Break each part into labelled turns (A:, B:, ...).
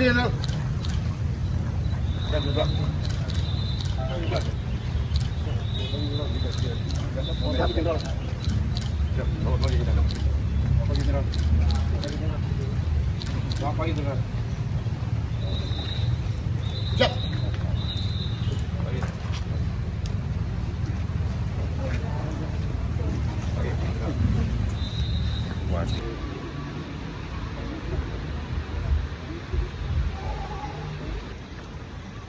A: Jenderal. Siap.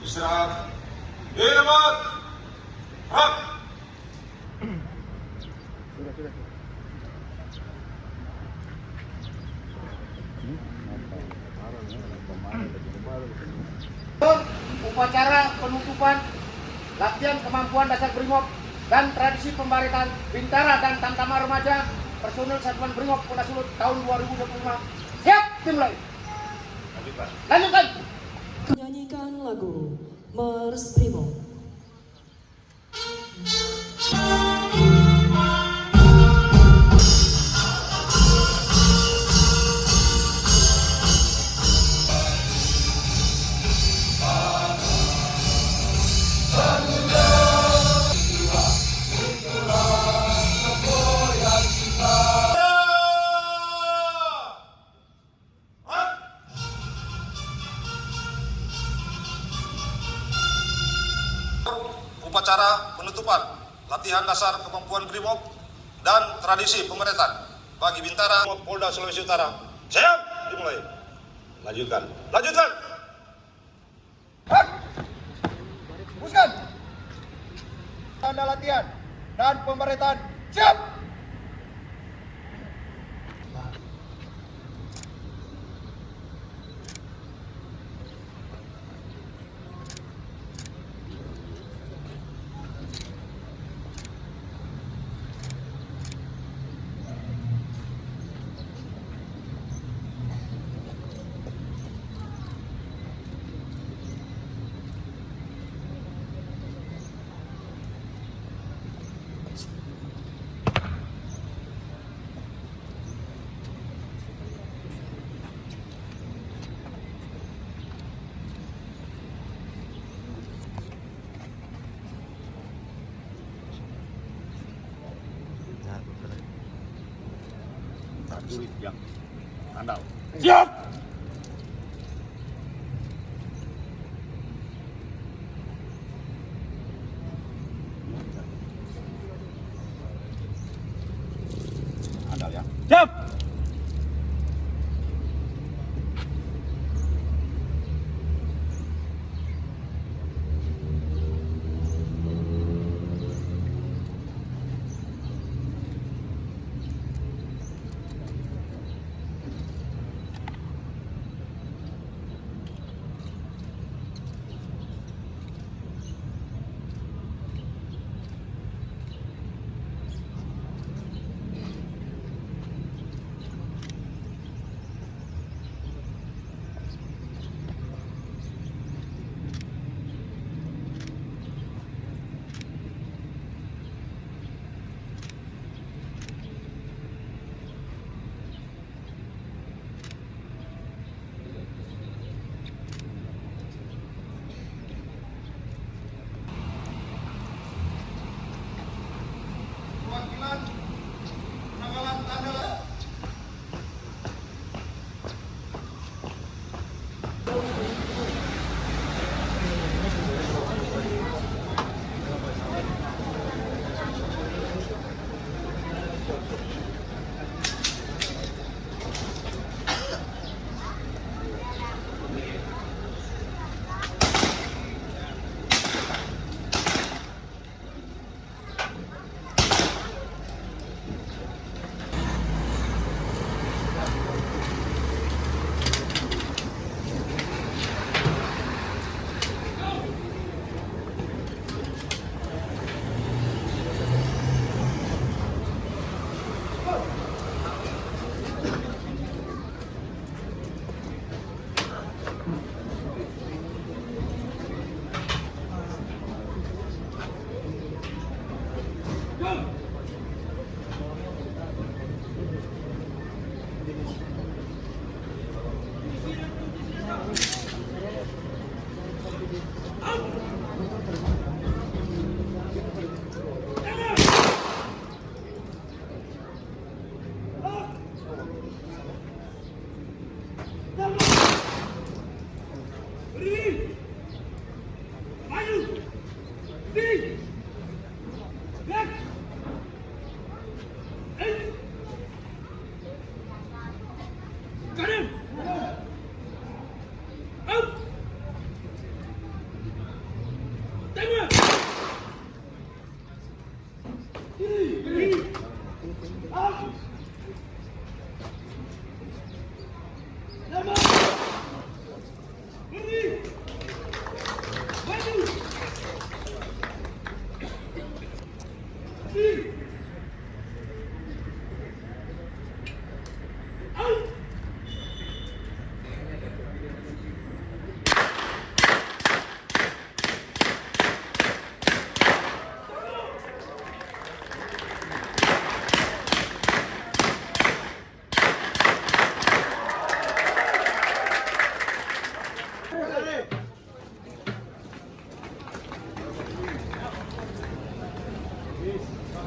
B: Istirahat. Hemat. Hak.
C: Upacara penutupan latihan kemampuan dasar Brimob dan tradisi pembaritan Bintara dan Tamtama Remaja personil Satuan Brimob Polda Sulut tahun 2025. Siap, dimulai. Lanjutkan.
D: Menyanyikan lagu Mars Brimob.
B: Upacara penutupan latihan dasar kemampuan Brimob dan tradisi pemerintahan bagi Bintara Polda Sulawesi Utara. Siap, dimulai. Lanjutkan. Lanjutkan.
A: Hak. Teruskan. Tanda latihan dan pemerintahan. Siap.
B: Prajurit yang andal.
A: Siap.
B: Andal ya.
A: Siap.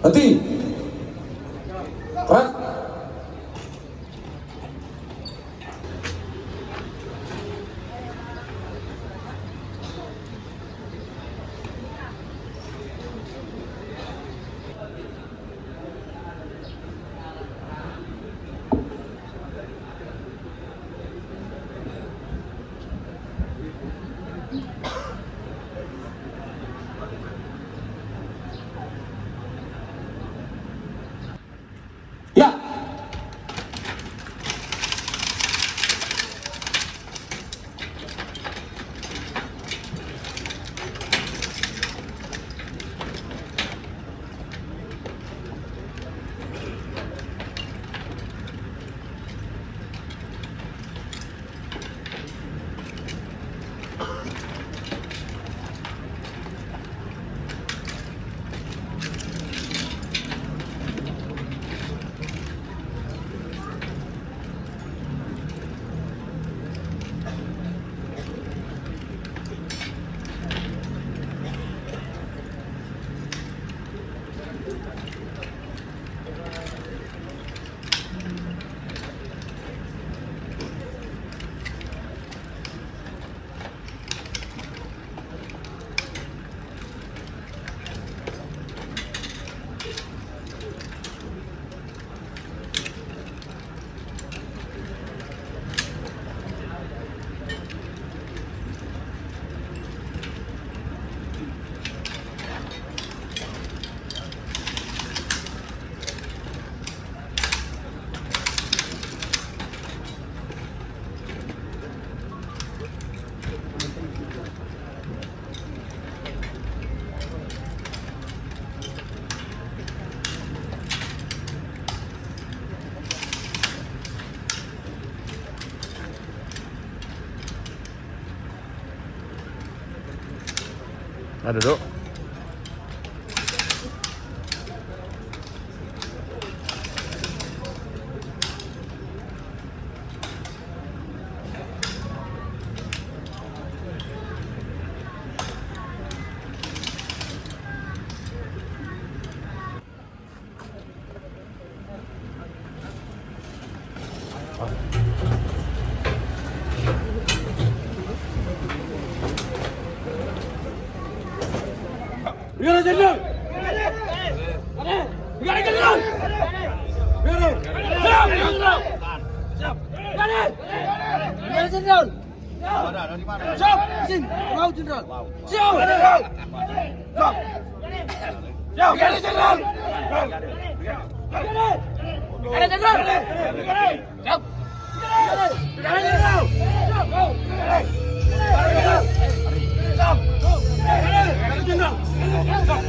E: Henti. Gerak. Ya.
F: Nah, duduk.
C: Biar jenderal. Biar jenderal. Biar. Siap, jenderal. Siap. Biar jenderal. Siap, izin. Mau jenderal. Siap, jenderal. Siap. Siap, biar jenderal. Biar jenderal. Siap. Biar jenderal. Siap. Siap. Jenderal. Stop!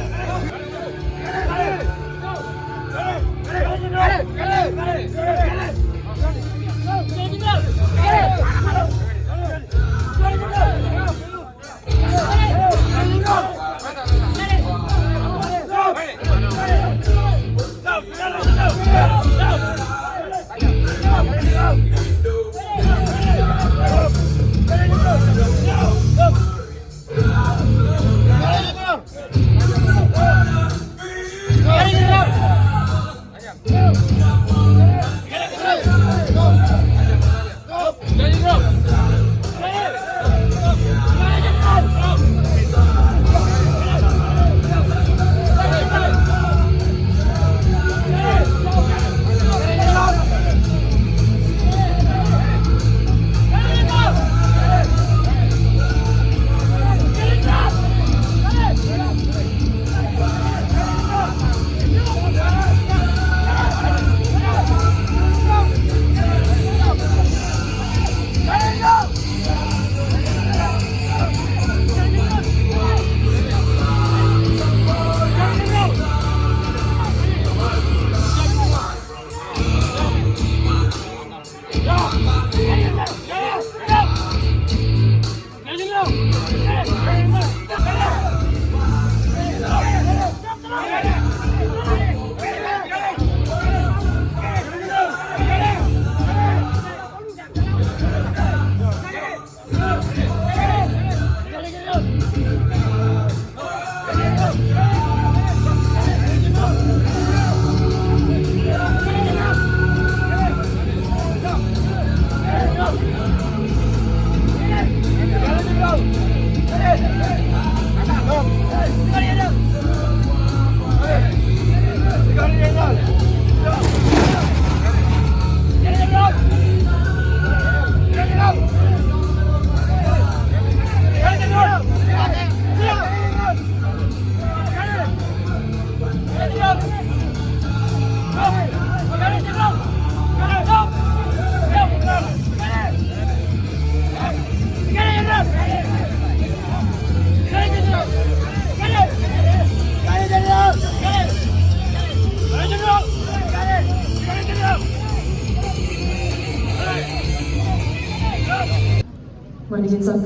D: Mandikin 1,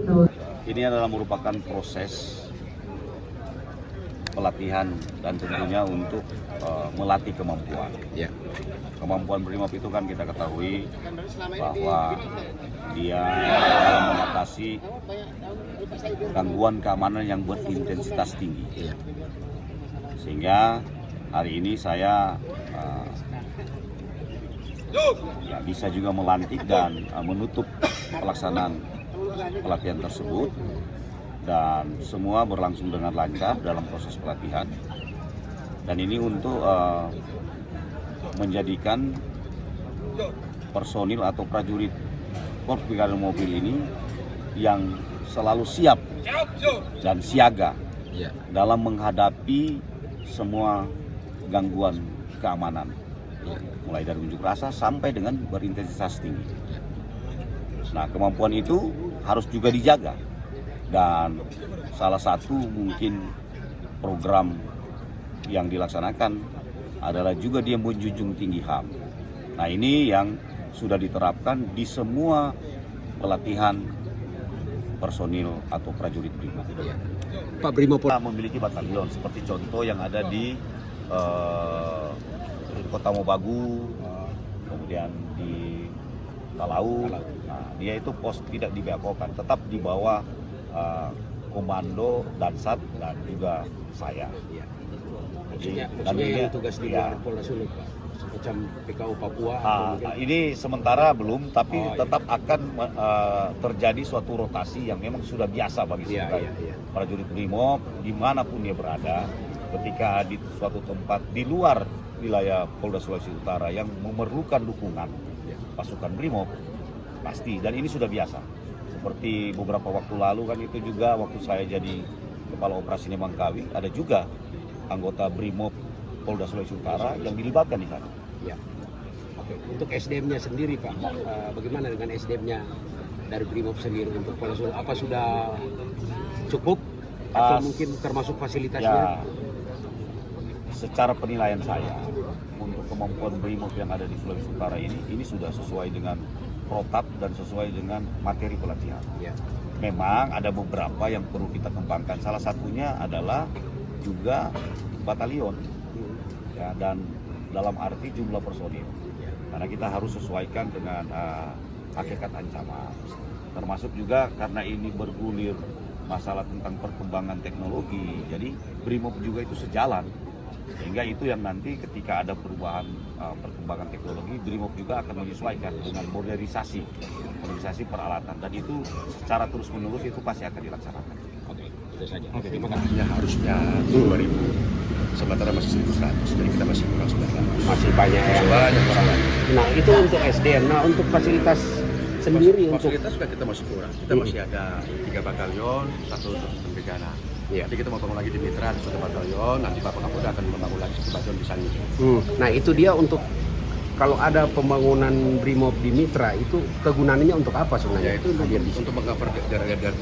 D: 2.
F: Ini adalah merupakan proses pelatihan dan tentunya untuk melatih kemampuan.
E: Ya.
F: Kemampuan BRIMOB itu kan kita ketahui bahwa dia dalam mengatasi gangguan keamanan yang berintensitas tinggi.
E: Iya.
F: Sehingga hari ini saya ya, bisa juga melantik dan menutup pelaksanaan pelatihan tersebut, dan semua berlangsung dengan lancar dalam proses pelatihan. Dan ini untuk menjadikan personil atau prajurit Korps Brigade Mobil ini yang selalu siap dan siaga
E: Ya.
F: dalam menghadapi semua gangguan keamanan, mulai dari unjuk rasa sampai dengan berintensitas tinggi. Nah, kemampuan itu harus juga dijaga, dan salah satu mungkin program yang dilaksanakan adalah juga dia menjunjung tinggi HAM. Nah, ini yang sudah diterapkan di semua pelatihan personil atau prajurit BRIMOB.
E: Ya. Pak BRIMOB
F: Kita memiliki batalion seperti contoh yang ada di Kota Mobagu, kemudian di Talau. Nah, dia itu pos tidak dibeakokan, tetap di bawah komando Dansat dan juga saya.
E: Ya.
F: Jadi,
E: Maksudnya yang tugas di luar
F: ya,
E: Polda Sulut, Pak? Semacam PKU Papua?
F: ini sementara belum, tapi
E: Oh, iya.
F: tetap akan terjadi suatu rotasi yang memang sudah biasa bagi
E: Iya,
F: sebagai
E: iya, iya.
F: prajurit BRIMOB dimanapun dia berada. Ketika di suatu tempat di luar wilayah Polda Sulawesi Utara yang memerlukan dukungan pasukan BRIMOB, pasti, dan ini sudah biasa. Seperti beberapa waktu lalu kan itu juga waktu saya jadi Kepala Operasi Nemangkawi, ada juga anggota BRIMOB Polda Sulawesi Utara yang dilibatkan di sana.
E: Ya. Oke. Untuk SDM-nya sendiri, Pak, bagaimana dengan SDM-nya dari BRIMOB sendiri untuk Polda Sulut? Apa sudah cukup atau mungkin termasuk fasilitasnya?
F: Ya, secara penilaian saya untuk kemampuan BRIMOB yang ada di Sulawesi Utara ini sudah sesuai dengan protap dan sesuai dengan materi pelatihan.
E: Ya.
F: Memang ada beberapa yang perlu kita kembangkan. Salah satunya adalah juga batalion, ya, dan dalam arti jumlah personil. Karena kita harus sesuaikan dengan hakikat ancaman. Termasuk juga karena ini bergulir masalah tentang perkembangan teknologi. Jadi BRIMOB juga itu sejalan. Sehingga itu yang nanti ketika ada perubahan perkembangan teknologi, BRIMOB juga akan menyesuaikan dengan modernisasi peralatan, dan itu secara terus menerus itu pasti akan dilaksanakan.
E: Oke, itu saja. Oke, terima kasih.
G: Harusnya 2000, sementara masih 1100, jadi kita masih kurang 900.
E: Masih banyak ya.
G: Banyak kurang.
E: Nah, itu untuk SDM. Nah, untuk fasilitas sendiri untuk
G: Fasilitas juga kita masih kurang. Kita masih ada 3 batalion, 1 untuk sistem Gegana.
E: Iya.
G: Nanti kita mau bangun lagi di Mitra, di 1 batalion, nanti Bapak Kapolda akan membangun lagi 1 batalion di Sangi.
E: Nah, itu dia untuk kalau ada pembangunan BRIMOB di Mitra itu kegunaannya untuk apa sebenarnya?
G: Ya itu
E: hadir di situ.
G: untuk meng-cover daerah-daerah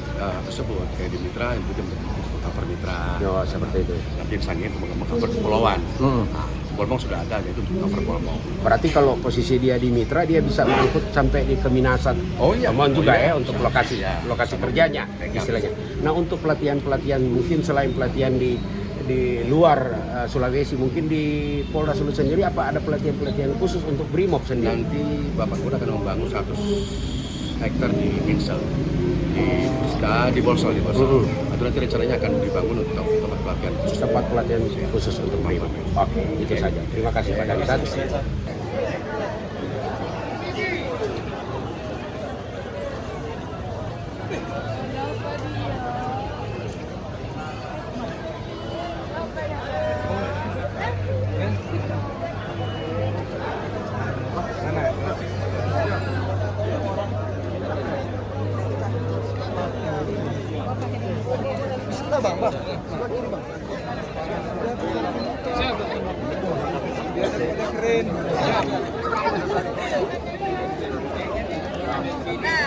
G: tersebut, kayak di Mitra, itu untuk meng-cover Mitra.
E: Oh, seperti itu.
G: Nanti di Sangi untuk meng-cover Kepulauan. Nah, Bolmong sudah ada, yaitu untuk cover Bolmong.
E: Berarti kalau posisi dia di Mitra, dia bisa mengangkut sampai di Keminasan.
G: Oh iya,
E: Kemauan
G: oh
E: juga
G: iya.
E: ya untuk lokasi lokasi kerjanya istilahnya. Nah, untuk pelatihan mungkin selain pelatihan di luar Sulawesi, mungkin di Polda Sulut sendiri apa ada pelatihan khusus untuk BRIMOB sendiri?
G: Nanti Bapak Kapolda akan membangun 100 hektar di Ginsel, di Bolsol. Itu nanti rencananya akan dibangun untuk tempat pelatihan khusus.
E: Tempat pelatihan khusus untuk BRIMOB. Oke, itu saja. Terima kasih Pak Dansat.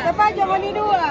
H: Bapak jangan di dua.